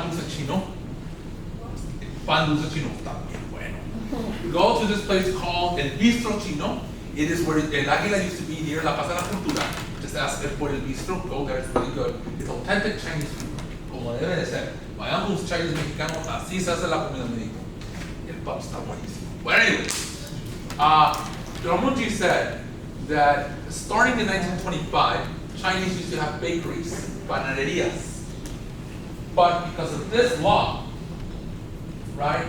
dulce chino. Pan dulce chino está bien bueno. Go to this place called El Bistro Chino. It is where El Águila used to be near La Paz de la Cultura. Just ask for El Bistro. Go there, it's really good. It's authentic Chinese food. Como debe de ser. My uncle's Chinese mexicano, así se hace la comida en México. El pub está buenísimo. But anyway, Ramonji said that starting in 1925, Chinese used to have bakeries, panaderias. But because of this law, right,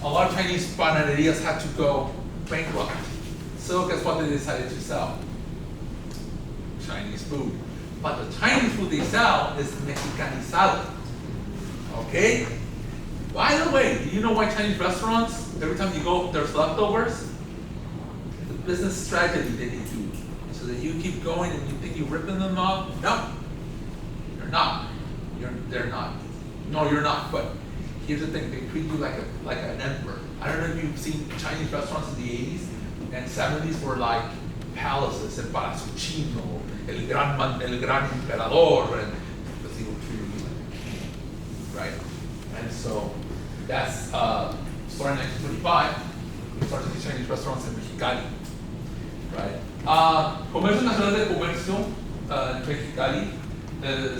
a lot of Chinese panaderias had to go bankrupt. So guess what they decided to sell? Chinese food. But the Chinese food they sell is Mexicanizado. Okay? By the way, do you know why Chinese restaurants, every time you go, there's leftovers? The business strategy that they do. So that you keep going and you think you're ripping them off? No. You're not. They're not. No, you're not. But here's the thing, they treat you like an emperor. I don't know if you've seen Chinese restaurants in the 80s and 70s were like palaces, el Palacio Chino, el gran emperador, and because they were treated you like a king, right? And so that's starting in 1925, we started these Chinese restaurants in Mexicali, right? Comercio Nacional de Comercio in Mexicali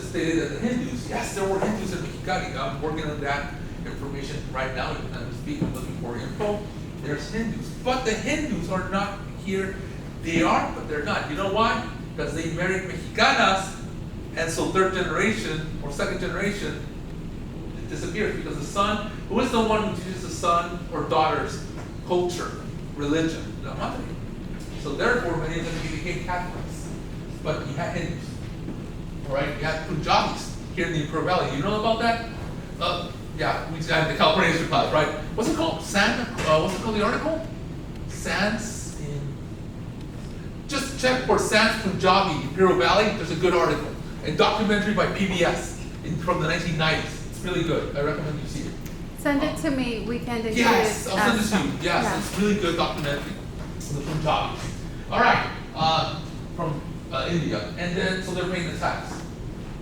stated that the Hindus, yes, there were Hindus in Mexicali. I'm working on that information right now. As we speak, I'm looking for info. There's Hindus, but the Hindus are not here. They are, but they're not. You know why? Because they married Mexicanas, and so third generation or second generation it disappears because the son, who is the one who teaches the son or daughter's culture, religion? La madre. So therefore, many of them became Catholics. But you had Hindus, all right? You had Punjabis here in the Imperial Valley. You know about that? Yeah, we had the California History class, right? What's it called? What's it called, the article? Sands in... Just check for Sands Punjabi, Imperial Valley. There's a good article. A documentary by PBS from the 1990s. It's really good. I recommend you see it. Send it to me. We can include Yes, it. I'll send it to you. Yes, Yeah. it's really good documentary from the Punjabis. All right, from India. And then, so they're paying the tax.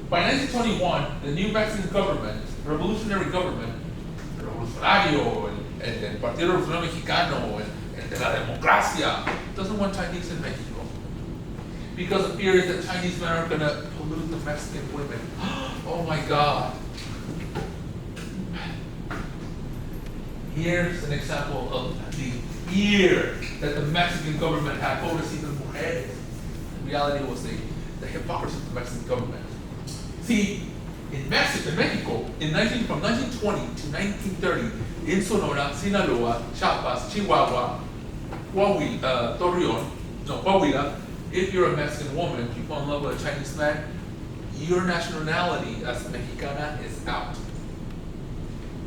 By 1921, the new Mexican government, revolutionary government, Revolucionario, and then Partido Revolucionario Mexicano, and La Democracia, doesn't want Chinese in Mexico. Because of fears that Chinese men are going to pollute the Mexican women. Oh my God. Here's an example of the fear that the Mexican government had over even mujeres. In reality, it was the hypocrisy of the Mexican government. See, in Mexico, from 1920 to 1930, in Sonora, Sinaloa, Chiapas, Chihuahua, Coahuila, if you're a Mexican woman, you fall in love with a Chinese man, your nationality as Mexicana is out.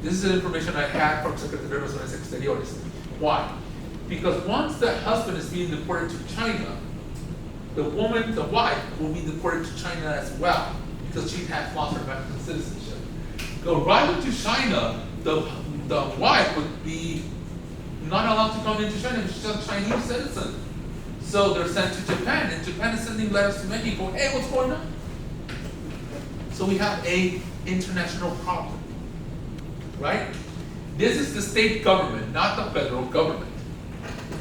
This is the information I had from Secretaría de Relaciones Exteriores. Why? Because once the husband is being deported to China, the woman, the wife, will be deported to China as well, because she has lost her Mexican citizenship. Go right into China, the wife would be not allowed to come into China because she's a Chinese citizen. So they're sent to Japan, and Japan is sending letters to Mexico, hey, what's going on? So we have a international problem, right? This is the state government, not the federal government.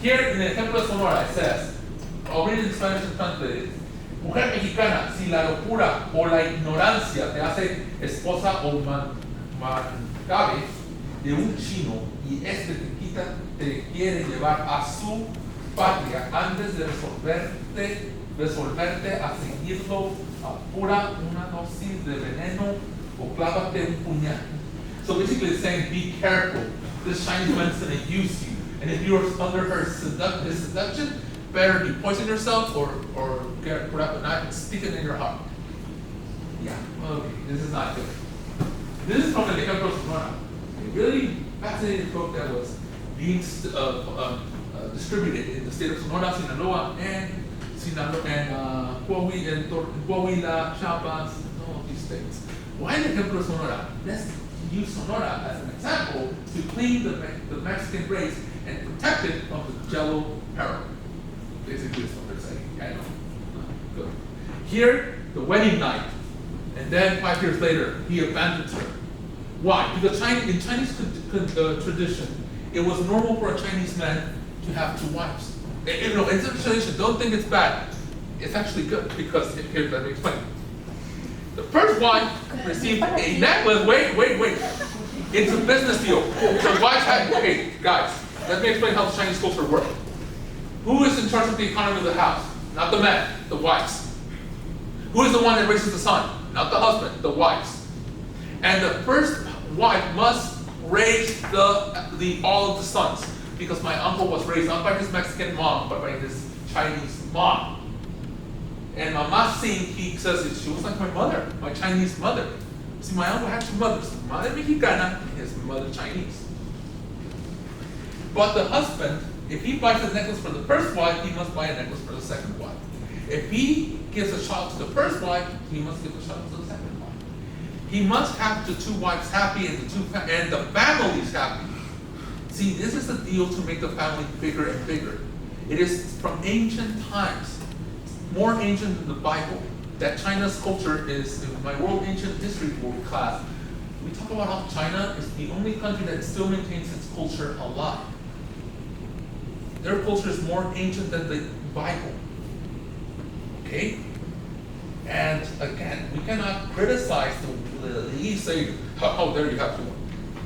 Here in the ejemplo de Sonora, it says, I'll read it in Spanish and translate it. Mujer mexicana, si la locura o la ignorancia te hace esposa o mancabe de un chino y este te quiere llevar a su patria antes de resolverte a seguirlo, apura una dosis de veneno o clávate un puñal. So basically it's saying, be careful. This Chinese man's going to use you. And if you're under his seduction, better you poison yourself or put up a knife and stick it in your heart. Yeah, okay, this is not good. This is from the Ejemplo Sonora, a really fascinating book that was being distributed in the state of Sonora, Sinaloa, and Coahuila, Chiapas, and all of these states. Why the Ejemplo Sonora? Let's use Sonora as an example to clean the Mexican race and protect it from the Jello peril. Basically, is what they're saying. I know. Good. Here, the wedding night, and then 5 years later, he abandons her. Why? Because in Chinese tradition, it was normal for a Chinese man to have two wives. You know, in the tradition, don't think it's bad. It's actually good because, here, let me explain. The first wife received a necklace. Wait. It's a business deal. The wife had, okay, guys, let me explain how the Chinese culture works. Who is in charge of the economy of the house? Not the man, the wives. Who is the one that raises the son? Not the husband, the wives. And the first wife must raise all of the sons, because my uncle was raised not by his Mexican mom, but by his Chinese mom. And Mama Singh, he says she was like my mother, my Chinese mother. See, my uncle had two mothers, Mother Mexicana and his mother Chinese. But the husband, if he buys a necklace for the first wife, he must buy a necklace for the second wife. If he gives a child to the first wife, he must give a child to the second wife. He must have the two wives happy and the families happy. See, this is the deal to make the family bigger and bigger. It is from ancient times, more ancient than the Bible, that China's culture is. In my World Ancient History class, we talk about how China is the only country that still maintains its culture alive. Their culture is more ancient than the Bible. Okay? And again, we cannot criticize the say, oh, there you have to.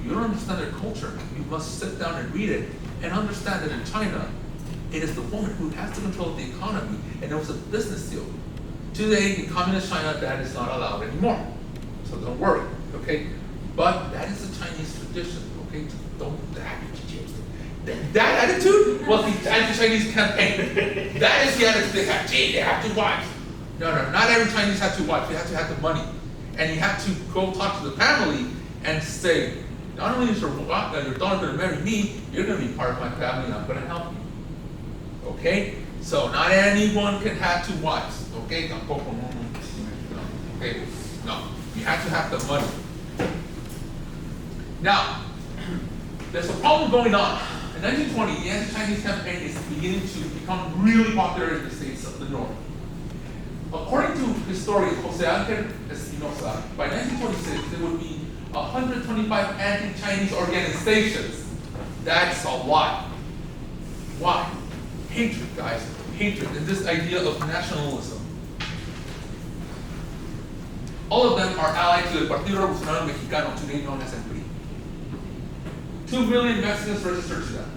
You don't understand their culture. You must sit down and read it and understand that in China, it is the woman who has to control the economy, and it was a business deal. Today, in communist China, that is not allowed anymore. So don't worry, okay? But that is the Chinese tradition, okay? Don't that attitude was the anti-Chinese campaign. That is the attitude they have. Gee, they have two wives. No, not every Chinese has two wives. You have to have the money. And you have to go talk to the family and say, not only is your daughter going to marry me, you're going to be part of my family and I'm going to help you. Okay? So not anyone can have two wives. Okay? Okay? No. You have to have the money. Now, there's a problem going on. In 1920, the anti-Chinese campaign is beginning to become really popular in the states of the north. According to historian Jose Ángel Espinosa, by 1926 there would be 125 anti-Chinese organizations. That's a lot. Why? Hatred, guys. Hatred, and this idea of nationalism. All of them are allied to the Partido Revolucionario Mexicano, today known as el PRI. 2 million Mexicans registered to them.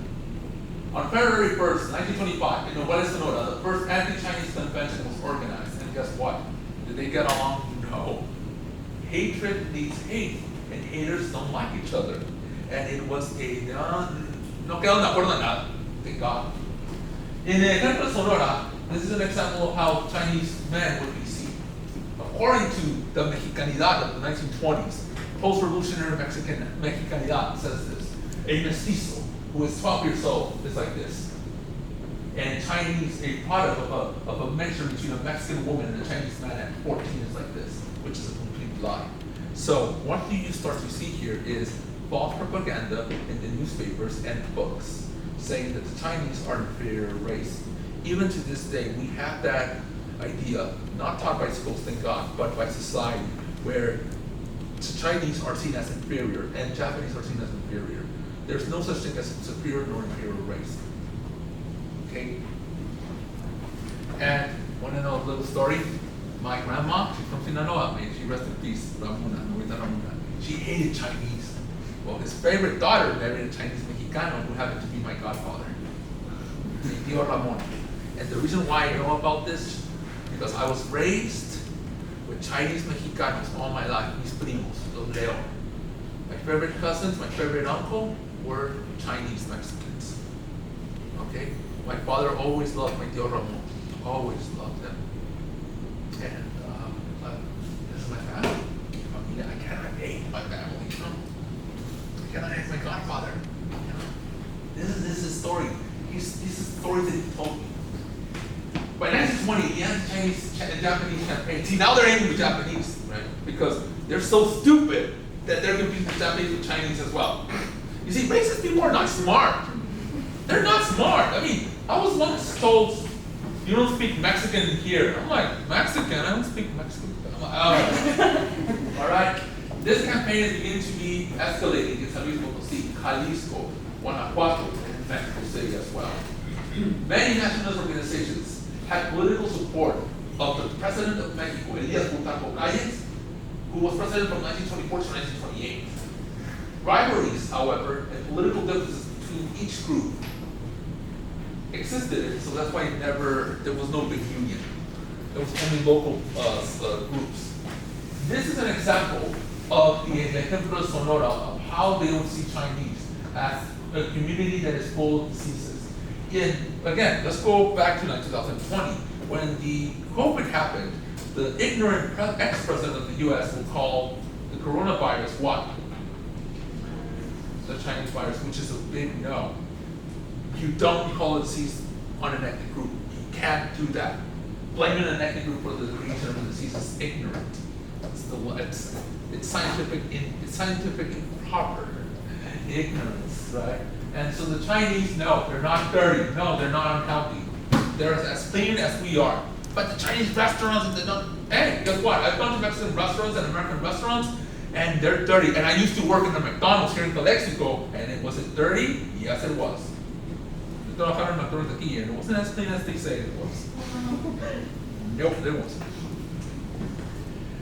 On February 1st, 1925, in Nogales, Sonora, the first anti-Chinese convention was organized. And guess what? Did they get along? No. Hatred needs hate, and haters don't like each other. And it was a no quedaron de acuerdo en nada. Thank God. In the example of Sonora, this is an example of how Chinese men would be seen. According to the Mexicanidad of the 1920s, post-revolutionary Mexicanidad says this: a mestizo who is 12 years old is like this. And Chinese, a product of a mixture between a Mexican woman and a Chinese man at 14 is like this, which is a complete lie. So what you start to see here is false propaganda in the newspapers and books saying that the Chinese are an inferior race. Even to this day, we have that idea, not taught by schools, thank God, but by society, where the Chinese are seen as inferior and Japanese are seen as inferior. There's no such thing as superior nor inferior race. Okay? And want to know a little story? My grandma, she's from Sinaloa, may she rest in peace, Ramona, Norita Ramona. She hated Chinese. Well, his favorite daughter married a Chinese Mexicano who happened to be my godfather, mi tío Ramon. And the reason why I know about this, because I was raised with Chinese Mexicanos all my life, mis primos, los Leo. My favorite cousins, my favorite uncle were Chinese Mexicans. Okay? My father always loved my tío Ramon, always loved them. And this is my family. I cannot hate my family, you know? I cannot hate my godfather. You know? This is his story. These are stories that he told me. By 1920, the anti-Chinese and Japanese campaign, see, now they're aiming with Japanese, right? Because they're so stupid that they're competing with Japanese with Chinese as well. You see, racist people are not smart. They're not smart. I mean, I was once told, you don't speak Mexican here. I'm like, Mexican? I don't speak Mexican. I'm like, all right. This campaign is beginning to be escalating in San Luis Potosí, Jalisco, Guanajuato, and Mexico City as well. Many nationalist organizations had political support of the president of Mexico, Elias Plutarco Calles, who was president from 1924 to 1928. Rivalries, however, and political differences between each group existed, so that's why there was no big union. There was only local groups. This is an example of the ejemplo de Sonora of how they don't see Chinese as a community that is full of diseases. Again, let's go back to 2020. When the COVID happened, the ignorant ex-president of the US will call the coronavirus what? The Chinese virus, which is a big no. You don't call a disease on an ethnic group. You can't do that. Blaming an ethnic group for the creation of the disease is ignorant. It's scientific improper ignorance, right? And so the Chinese, no, they're not dirty. No, they're not unhealthy. They're as clean as we are. But the Chinese restaurants, they don't. Hey, guess what? I've gone to Mexican restaurants and American restaurants, and they're dirty. And I used to work in the McDonald's here in Calexico, and was it dirty? Yes, it was. And it wasn't as clean as they say it was. Nope, it wasn't.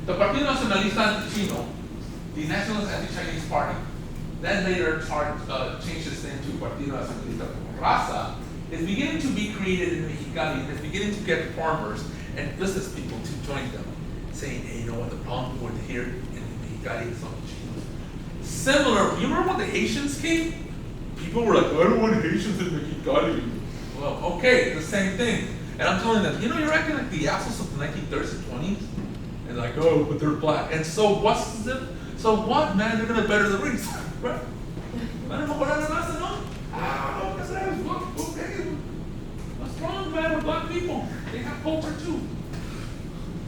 The Partido Nacionalista Antichino, the Nationalist Anti-Chinese Party, then later changed its name to Partido Nacionalista Raza, is beginning to be created in Mexicali. It's beginning to get farmers and business people to join them, saying, hey, you know what, the problem with here in Mexicali is Antichinos. Similar, you remember when the Haitians came? People were like, I don't want Haitians in Mexicali. Well, okay, the same thing. And I'm telling them, you're acting like the assholes of the 1930s and 20s. And like, oh, but they're black. And so so what, man? They're gonna better the race, right? Okay. What's wrong, man, with black people? They have culture too.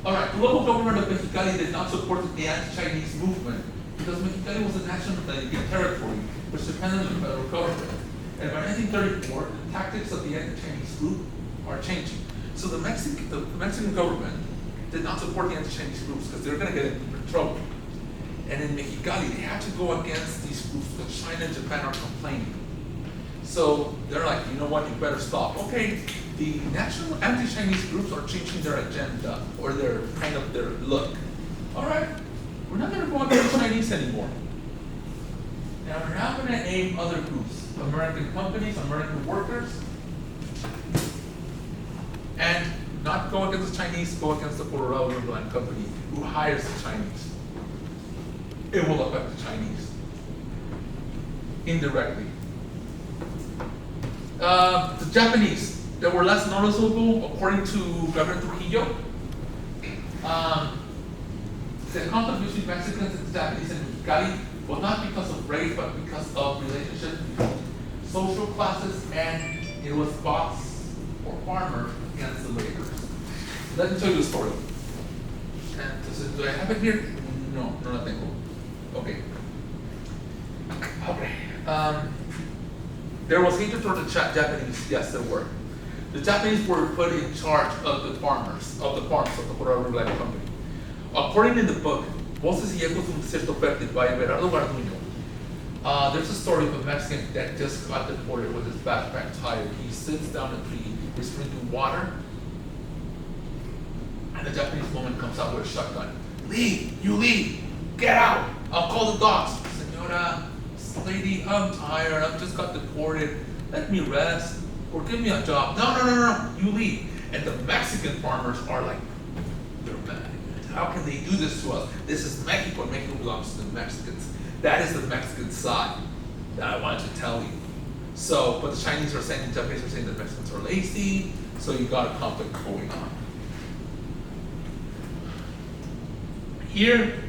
All right, the local government of Mexicali did not support the anti-Chinese movement because Mexicali was a national territory which depended on the federal government. And by 1934, the tactics of the anti-Chinese group are changing. So the Mexican government did not support the anti-Chinese groups because they're going to get in trouble. And in Mexicali, they had to go against these groups because China and Japan are complaining. So they're like, you know what, you better stop. Okay, the national anti-Chinese groups are changing their agenda or their look. All right, we're not going to go against the Chinese anymore. Now we're now going to aim other groups, American companies, American workers, and not go against the Chinese, go against the Colorado Riverland company who hires the Chinese. It will affect the Chinese indirectly. The Japanese, they were less noticeable according to Governor Trujillo. The contribution of Mexicans and the Japanese in Mexicali was not because of race, but because of relationships between social classes, and it was boss or farmer against the laborers. Let me tell you a story. And do I have it here? No, I think. Okay. There was hatred toward the Japanese. Yes, there were. The Japanese were put in charge of the farms of the Colorado Riverland Company. According to the book, Voces y Ecos de un Desierto Fértil by Everardo Garduño, there's a story of a Mexican that just got deported with his backpack tied. He sits down a tree, he's drinking water, and the Japanese woman comes out with a shotgun. Leave, you leave, get out, I'll call the dogs. Senora, lady, I'm tired, I've just got deported, let me rest, or give me a job. No, you leave. And the Mexican farmers are like, they're mad. How can they do this to us? This is Mexico, and Mexico belongs to the Mexicans. That is the Mexican side that I wanted to tell you. So, but the Chinese are saying, the Japanese are saying that Mexicans are lazy, so you got a conflict going on. Here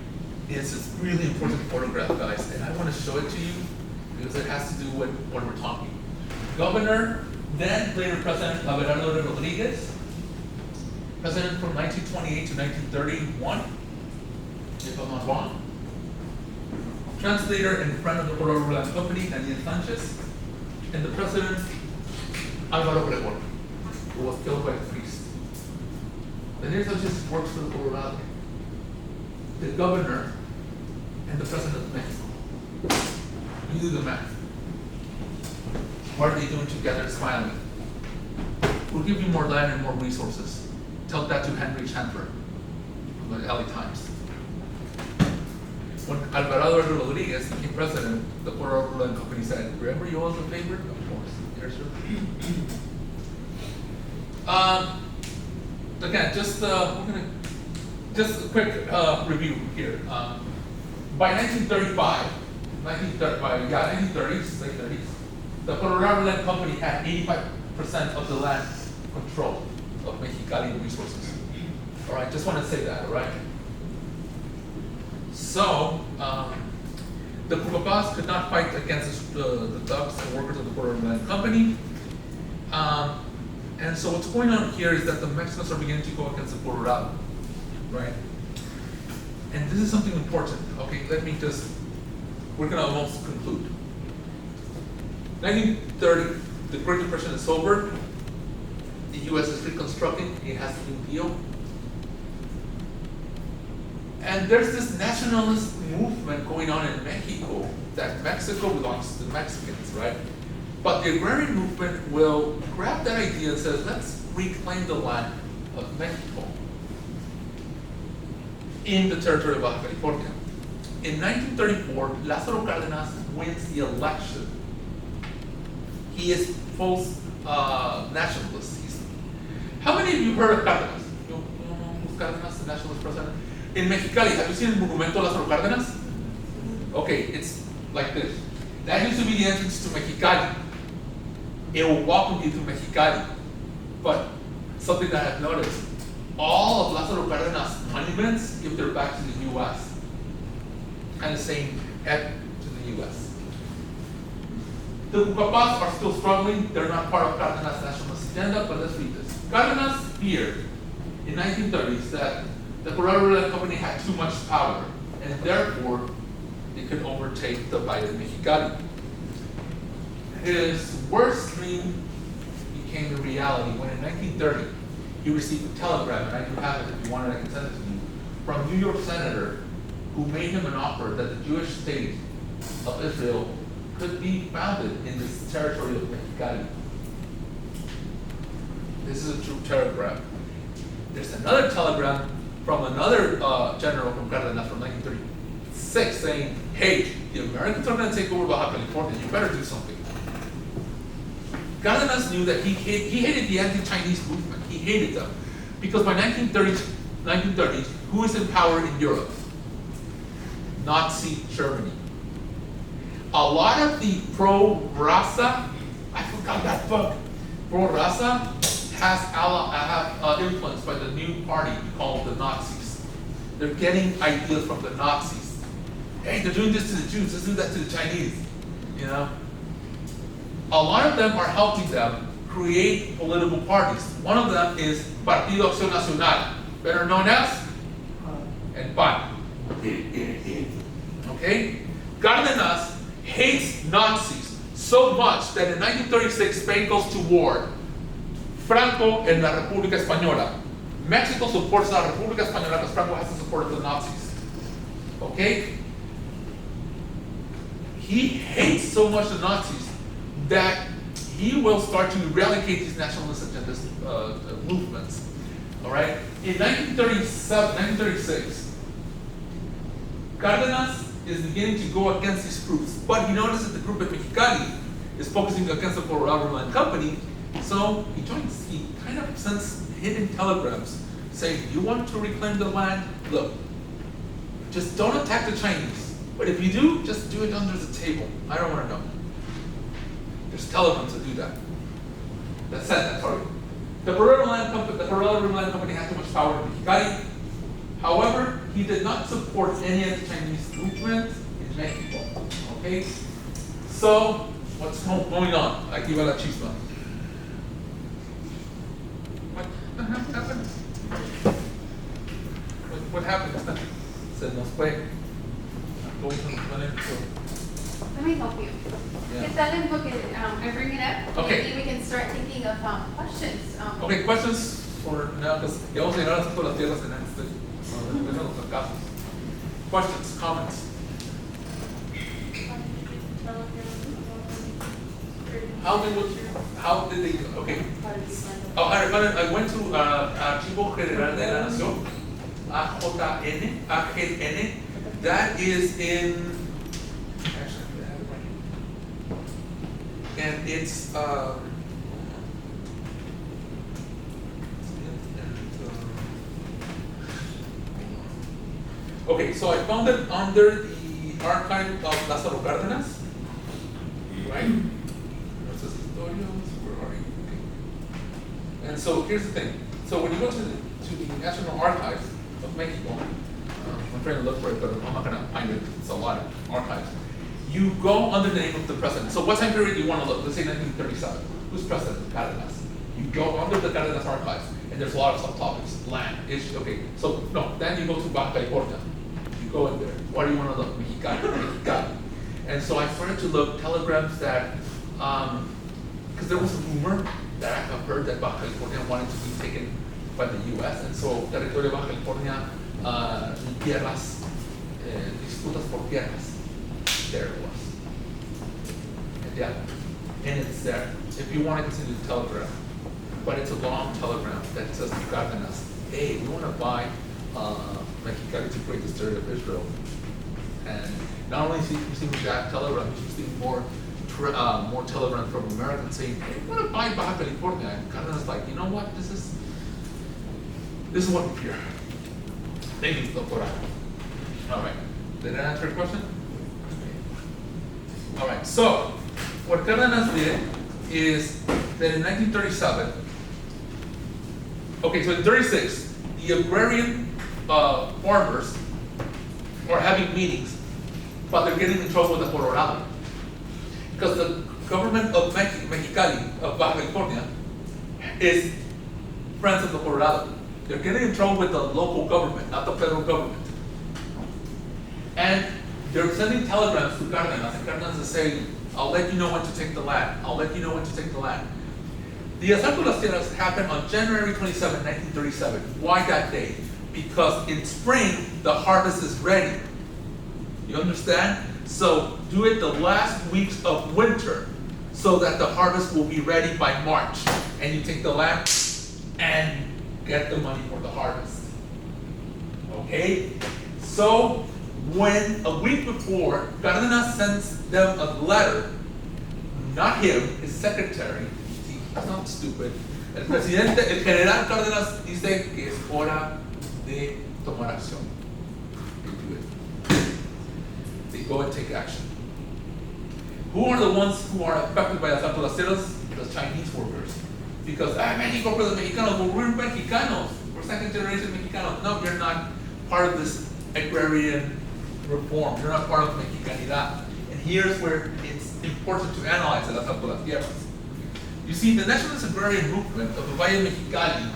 is this really important photograph, guys, and I want to show it to you because it has to do with what we're talking. Governor, then later President Abelardo Rodriguez, president from 1928 to 1931, if I'm not wrong. Translator and friend of the Colorado Riverland Company, Daniel Sanchez, and the president, Alvaro Obregón, who was killed by a priest. Daniel Sanchez works for the Colorado. The governor and the president of Mexico. You do the math. What are they doing together smiling? We'll give you more land and more resources. Tell that to Henry Chandler from the LA Times. When Alvarado Rodriguez became president, the Puerto Rico Land Company said, remember you owe us a favor? Of course, yes, sir. Again, just a quick review here. By 1935, 1930s, late 30s, the Puerto Rico Land Company had 85% of the land control of Mexicali resources. All right, just want to say that, all right? So, the Pucapas could not fight against the thugs and workers of the Puerto Rico Land Company. And so what's going on here is that the Mexicans are beginning to go against the Puerto Rico, right? And this is something important. Okay, we're gonna almost conclude. 1930, the Great Depression is over. The U.S. is reconstructing. It has a new deal. And there's this nationalist movement going on in Mexico that Mexico belongs to the Mexicans, right? But the agrarian movement will grab that idea and says, let's reclaim the land of Mexico in the territory of Baja California. In 1934, Lázaro Cárdenas wins the election. He is full nationalist. How many of you heard of Cárdenas? You know who's Cárdenas, the nationalist president? In Mexicali, have you seen the Monumento Lázaro Cárdenas? Okay, it's like this. That used to be the entrance to Mexicali. It will welcome you to Mexicali. But something that I've noticed, all of Lázaro Cárdenas monuments give their back to the U.S. Kind of saying F to the U.S. The Pucapas are still struggling. They're not part of Cárdenas' nationalist agenda, but let's read this. Cárdenas feared in 1930s that the Puerto Rico Company had too much power, and therefore it could overtake the Biden Mexicali. His worst dream became a reality when in 1930 he received a telegram, and I do have it if you want it, I can send it to you, from New York senator who made him an offer that the Jewish state of Israel could be founded in this territory of Mexicali. This is a true telegram. There's another telegram from another general from Cárdenas from 1936 saying, hey, the Americans are going to take over Baja California, you better do something. Cárdenas knew that he hated the anti-Chinese movement. He hated them. Because by 1930s, who is in power in Europe? Nazi Germany. A lot of the pro-Raza, I forgot that book, pro-Raza have influence by the new party called the Nazis. They're getting ideas from the Nazis. Hey, they're doing this to the Jews, let's do that to the Chinese, you know? A lot of them are helping them create political parties. One of them is Partido Acción Nacional, better known as and PAN. Okay? Cárdenas hates Nazis so much that in 1936 Spain goes to war. Franco en la República Española. Mexico supports la República Española because Franco has the support of the Nazis. Okay? He hates so much the Nazis that he will start to eradicate these nationalist agendas movements. All right? In 1936, Cárdenas is beginning to go against these groups, but he notices that the group at Mexicali is focusing against the Puerto Rico Land Company, so he joins. He kind of sends hidden telegrams saying, you want to reclaim the land? Look, just don't attack the Chinese. But if you do, just do it under the table. I don't want to know. There's telegrams to do that. That's it, sorry. The Puerto Rico Land Company has too much power in Mexicali. However, he did not support any of the Chinese movement in Mexico. Okay? So, what's going on? Aquí va la chispa. What happened? What happened? Se nos fue. Let me help you. Yeah. Get that in book and I bring it up. Okay. Maybe we can start thinking of questions. Okay, questions for now, because ya vamos a llegar a todas las tierras en este. Questions, comments. how did they, okay. Oh, I went to Archivo General de la Nación, AJN, that is in, actually, I have it right here. And it's, okay, so I found it under the archive of Lázaro Cárdenas, right? Versus Historios, where are you? Okay. And so here's the thing. So when you go to the National Archives of Mexico, I'm trying to look for it, but I'm not going to find it. It's a lot of archives. You go under the name of the president. So what time period do you want to look? Let's say 1937. Who's president? Cárdenas. You go under the Cárdenas archives, and there's a lot of subtopics. Land, issue. Okay. So no, then you go to Baja California. You go in there. What do you want to look? Mexicali. And so I started to look telegrams that, because there was a rumor that I have heard that Baja California wanted to be taken by the U.S. And so Territorio de Baja California, tierras, disputas por tierras. There it was. And yeah, and it's there. If you want to continue the telegram, but it's a long telegram that says to Cárdenas, hey, we want to buy Mexicali to create the state of Israel. And not only is he receiving that telegram, he's receiving more telegrams from Americans saying, hey, we want to buy Baja California. And Cárdenas is like, you know what, this is what we hear. Thank you, Doctora. All right, did that answer your question? All right, so what Cárdenas did is that in 1937, okay, so in 36, the agrarian farmers are having meetings, but they're getting in trouble with the Colorado. Because the government of Mexicali, of Baja California, is friends of the Colorado. They're getting in trouble with the local government, not the federal government. And they're sending telegrams to Cárdenas, and Cárdenas is saying, I'll let you know when to take the land. I'll let you know when to take the land. The Asalto a las Tierras happened on January 27, 1937. Why that day? Because in spring, the harvest is ready. You understand? So do it the last weeks of winter so that the harvest will be ready by March. And you take the land and get the money for the harvest. Okay? So when a week before, Cárdenas sends them a letter, not him, his secretary, he's not stupid. El presidente, el general Cárdenas dice que es hora de tomar acción. They do it. They go and take action. Who are the ones who are affected by Asalto a las Tierras? The Chinese workers. Because, Mexico for the Mexicanos, well, we're Mexicanos. We're second generation Mexicanos. No, you're not part of this agrarian reform. You're not part of Mexicanidad. And here's where it's important to analyze el Asalto a las Tierras. You see, the nationalist agrarian movement of the Valle Mexicali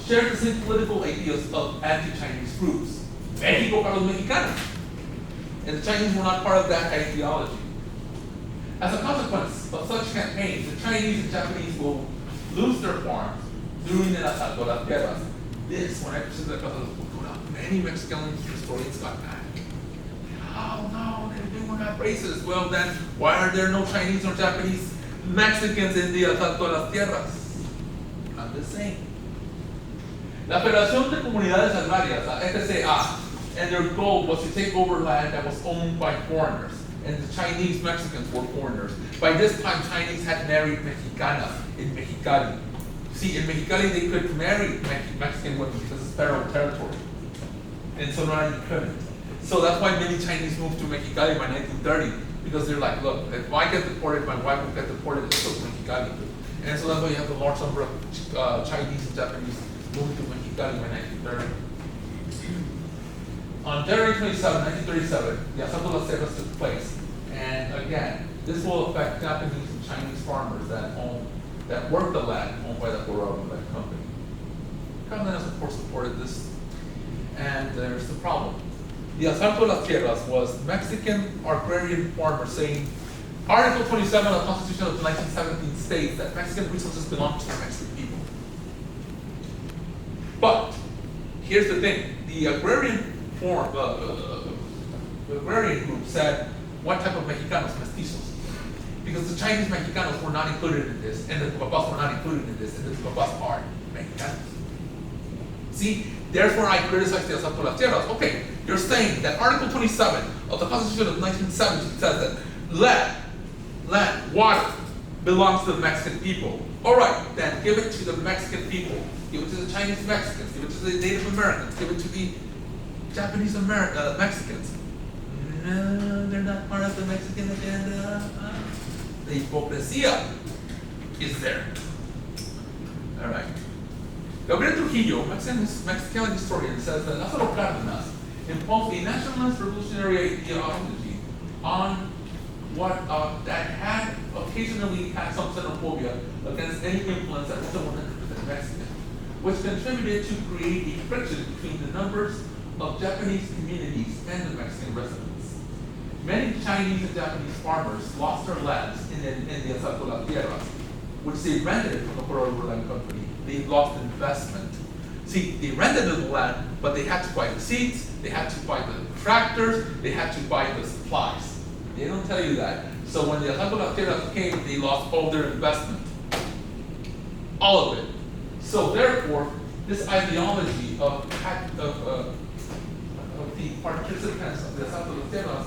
shared the same political ideas of anti-Chinese groups. México para los mexicanos. And the Chinese were not part of that ideology. As a consequence of such campaigns, the Chinese and Japanese will lose their farms during el Asalto a las Tierras. This, when I presented the Casa de la Cultura, many Mexican historians got mad. Oh no, they were not racist. Well then, why are there no Chinese or Japanese Mexicans in the Asalto a las Tierras? I'm just saying. La Federación de Comunidades Agrarias, la FCA, and their goal was to take over land that was owned by foreigners. And the Chinese Mexicans were foreigners. By this time, Chinese had married Mexicana in Mexicali. See, in Mexicali, they could marry Mexican women because it's federal territory. And so now you couldn't. So that's why many Chinese moved to Mexicali by 1930, because they're like, look, if I get deported, my wife will get deported, so Mexicali. And so that's why you have a large number of Chinese and Japanese moving to Mexicali by 1930. On January 27, 1937, the Asalto a las Tierras took place. And again, this will affect Japanese and Chinese farmers that work the land owned by the Colorado company. Cárdenas, of course, supported this. And there's the problem. The Asalto a las Tierras was Mexican agrarian farmers saying, Article 27 of the Constitution of 1917 states that Mexican resources belong to the Mexican people. But here's the thing: the agrarian the agrarian group said, what type of Mexicanos? Mestizos. because the Chinese Mexicanos were not included in this, and the Cucapas were not included in this, and the Cucapas are Mexicanos. See, therefore I criticize the asalto a las tierras. Okay, you're saying that Article 27 of the Constitution of 1970 says that land, water belongs to the Mexican people. All right, then give it to the Mexican people. Give it to the Chinese Mexicans. Give it to the Native Americans. Give it to the Japanese Mexicans. No, they're not part of the Mexican agenda. The hipocresía is there. All right. Gabriel Trujillo, Mexican historian, says that Lázaro Cárdenas imposed a nationalist revolutionary ideology on what that had occasionally had some xenophobia against any influence that wasn't 100% Mexican, which contributed to create a friction between the numbers of Japanese communities and the Mexican residents. Many Chinese and Japanese farmers lost their lands in the Asalto a las Tierras, which they rented from the Corral Land Company. They lost investment. See, they rented the land, but they had to buy the seeds, they had to buy the tractors, they had to buy the supplies. They don't tell you that. So when the Asalto a las Tierras came, they lost all their investment. All of it. So therefore, this ideology of the participants of the Asalto a las Tierras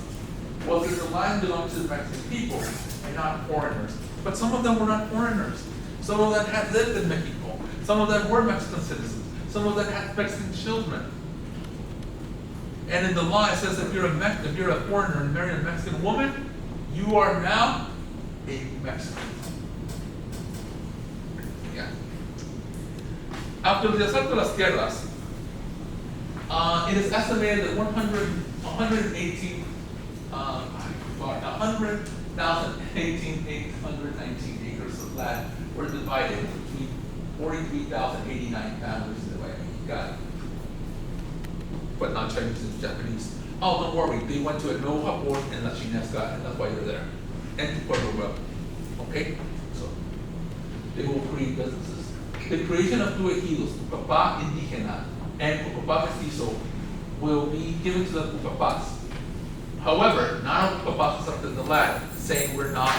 was that the land belonged to the Mexican people and not foreigners. But some of them were not foreigners. Some of them had lived in Mexico. Some of them were Mexican citizens. Some of them had Mexican children. And in the law it says if you're a foreigner and marry a Mexican woman, you are now a Mexican. Yeah. After the Asalto a las Tierras, it is estimated that 118,819 acres of land were divided between 43,089 families in the way Mexicali, but not Chinese and Japanese. Oh, don't worry, they went to El Nuevo Japón and La Chinesca, and that's why they're there. And to Puerto Rico. Okay? So, they will create businesses. The creation of two ejidos, Cucapá Indígena and Cucapá Mestizo, will be given to the Cucapas. However, not all Cucapas accepted the land, saying we're not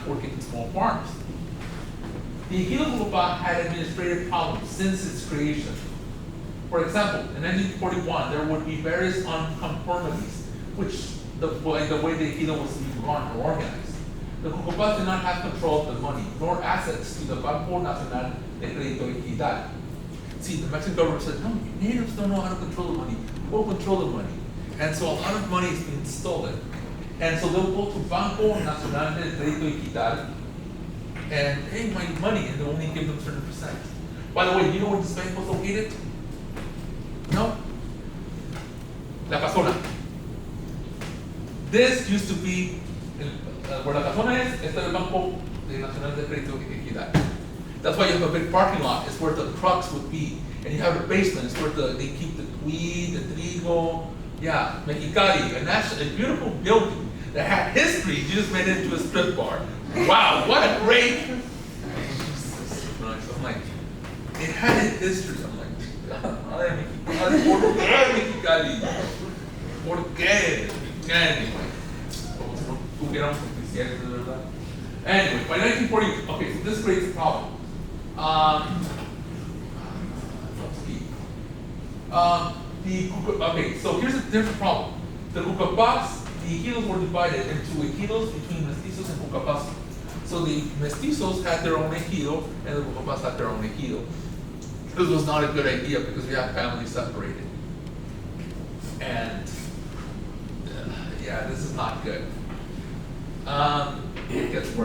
working in small farms. The Ejido Cucapá had administrative problems since its creation. For example, in 1941, there would be various unconformities, which the way the Ejido was being run or organized. The Cucapas did not have control of the money, nor assets to the Banco Nacional de Crédito y Equidad. See, the Mexican government said, no, you natives don't know how to control the money. We'll control the money. And so a lot of money is being stolen. And so they'll go to Banco Nacional de Crédito y Equidad and pay my money, and they'll only give them 30%. By the way, you know where this bank was located? No? La Casona. This used to be, where La Casona is, este es el Banco Nacional de Crédito y Equidad. That's why you have a big parking lot. It's where the trucks would be. And you have a basement. It's where they keep the wheat, the trigo. Yeah, Mexicali, a beautiful building that had history. You just made it into a strip bar. Wow, what a great. Jesus Christ. I'm like, it had a history. I'm like, ay, Mexicali. ¿Por qué? Anyway. Anyway, by 1940, okay, so this creates a problem. Okay, so here's a problem. The Cucapas, the ejidos were divided into ejidos between mestizos and Cucapas. So the mestizos had their own ejido, and the Cucapas had their own ejido. This was not a good idea because we have families separated. And yeah, this is not good. It gets worse.